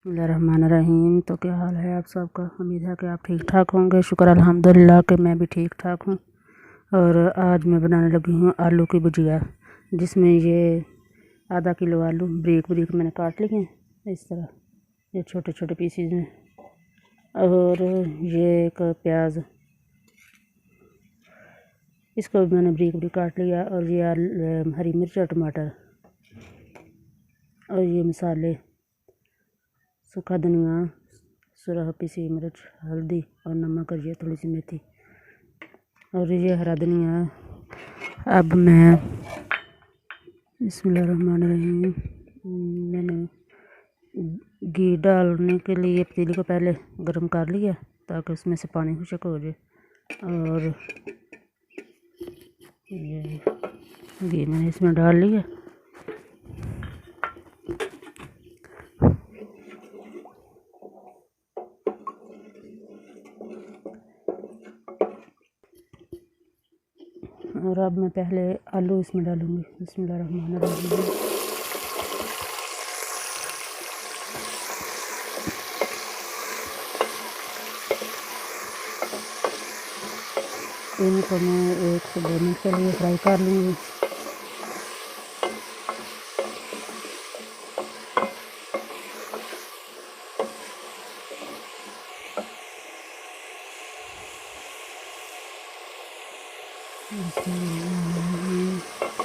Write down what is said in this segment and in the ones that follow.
बिस्मिल्लाहिर्रहमानिर्रहीम। तो क्या हाल है आप सबका। उम्मीद है कि आप ठीक ठाक होंगे। शुक्र अल्हम्दुलिल्लाह कि मैं भी ठीक ठाक हूँ। और आज मैं बनाने लगी हूँ आलू की भुजिया, जिसमें ये आधा किलो आलू बारीक बारीक मैंने काट लिए हैं इस तरह, ये छोटे छोटे पीसीज में। और ये एक प्याज, इसको भी मैंने बारीक बारीक काट लिया। और ये हरी मिर्च और टमाटर, और ये मसाले, सूखा धनिया, सुरह पिसी मिर्च, हल्दी और नमक, और ये थोड़ी सी मेथी, और ये हरा धनिया। अब मैं बिस्मिल्लाहिर्रहमानिर्रहीम, मैंने घी डालने के लिए पतीली को पहले गर्म कर लिया ताकि उसमें से पानी खुशक हो जाए। और ये घी मैंने इसमें डाल लिया। और अब मैं पहले आलू इसमें डालूँगी। बिस्मिल्लाहिर्रहमानिर्रहीम। इनको मैं 1 से 2 मिनट के लिए फ्राई कर लूँगी।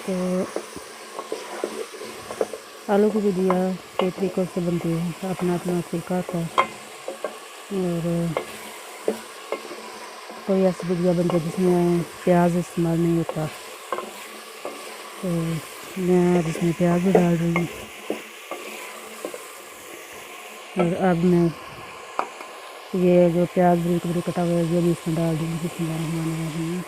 तो आलू की भुजिया कई तरीक़ों से बनती है, अपना अपना तरीका होता है। और कोई ऐसी भुजिया बनती है जिसमें प्याज इस्तेमाल नहीं होता, तो मैं अब इसमें प्याज भी डाल रही हूँ। और अब मैं ये जो प्याज बारीक बारीक कटा हुआ है ये भी इसमें डाल दूँगी। बिस्मिल्लाहिर्रहमानिर्रहीम।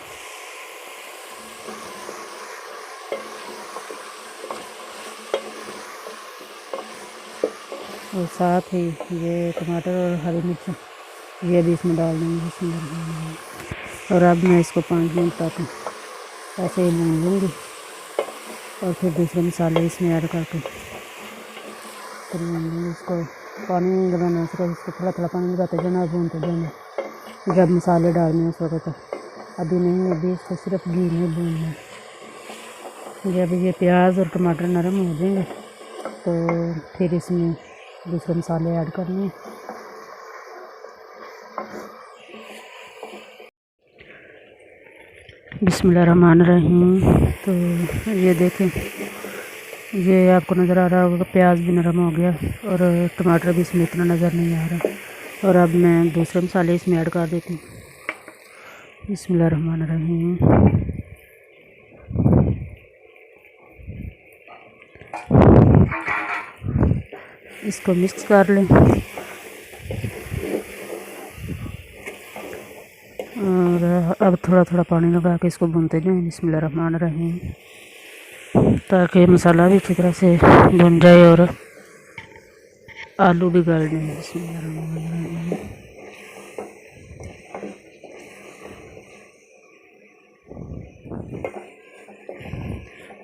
और साथ ही ये टमाटर और हरी मिर्च ये भी इसमें डाल दूँगी। बिस्मिल्लाहिर्रहमानिर्रहीम। और अब मैं इसको 5 मिनट तक ऐसे ही भून लूँगी, और फिर दूसरे मसाले इसमें ऐड करके फिर भून इसको। पानी नहीं लगाना, सिर्फ इसको थोड़ा थोड़ा पानी लगाते जाना, भूनते जाना। जब मसाले डालने उस वक्त अभी नहीं, अभी इसको सिर्फ घी में भूनना है। जब ये प्याज और टमाटर नरम हो जाएंगे तो फिर इसमें दूसरे मसाले ऐड करने हैं। बिस्मिल्लाहिर्रहमानिर्रहीम। तो ये देखें, ये आपको नज़र आ रहा होगा, प्याज भी नरम हो गया और टमाटर भी इसमें इतना नज़र नहीं आ रहा। और अब मैं दूसरे मसाले इसमें ऐड कर देती हूँ। बिस्मिल्लाहिर्रहमानिर्रहीम। इसको मिक्स कर लें। और अब थोड़ा थोड़ा पानी लगा के इसको भूनते जाएं। बिस्मिल्लाहिर्रहमानिर्रहीम, ताकि मसाला भी अच्छी तरह से भुन जाए और आलू भी गल जाए। बिस्मिल्लाहिर्रहमानिर्रहीम।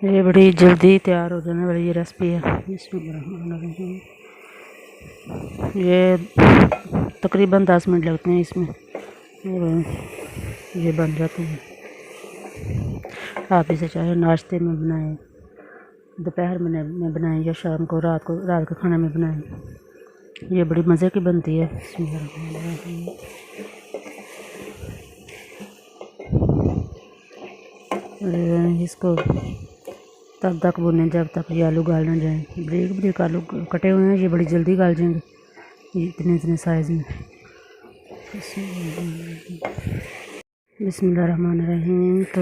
ये बड़ी जल्दी तैयार हो जाने वाली ये रेसिपी है। बिस्मिल्लाहिर्रहमानिर्रहीम। ये तकरीबन 10 मिनट लगते हैं इसमें, ये बन जाती है। आप इसे चाहे नाश्ते में बनाएं, दोपहर में बनाएं, या शाम को रात के खाने में बनाएं। ये बड़ी मज़े की बनती है। इसको तब तक भुनें जब तक ये आलू गल ना जाए। बारीक बारीक आलू कटे हुए हैं, ये बड़ी जल्दी गल जाएंगे इतने इतने साइज़ में। बिस्मिल्लाहिर्रहमानिर्रहीम। तो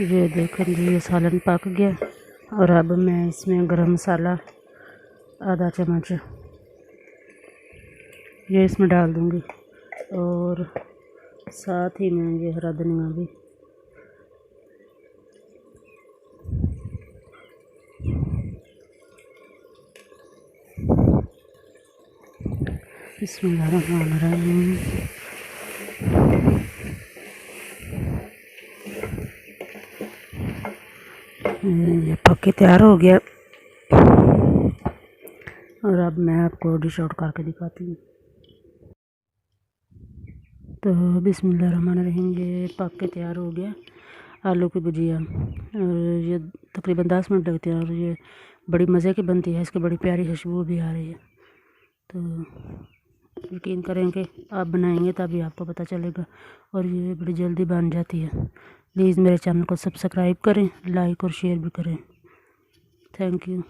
ये देखें जी, ये सालन पक गया। और अब मैं इसमें गरम मसाला आधा चम्मच ये इसमें डाल दूँगी, और साथ ही मैं ये हरा धनिया भी। बिस्मिल्लाहिर्रहमानिर्रहीम। ये पक के तैयार हो गया। और अब अब मैं आपको डिश आउट करके दिखाती हूँ। तो बिस्मिल्लाहिर्रहमानिर्रहीम, ये पक के तैयार हो गया आलू की भुजिया, और ये तकरीबन 10 मिनट लगते हैं और ये बड़ी मज़े की बनती है। इसकी बड़ी प्यारी खुशबू भी आ रही है। तो यकीन करें कि आप बनाएंगे तभी आपको पता चलेगा, और ये बड़ी जल्दी बन जाती है। प्लीज़ मेरे चैनल को सब्सक्राइब करें, लाइक और शेयर भी करें। Thank you.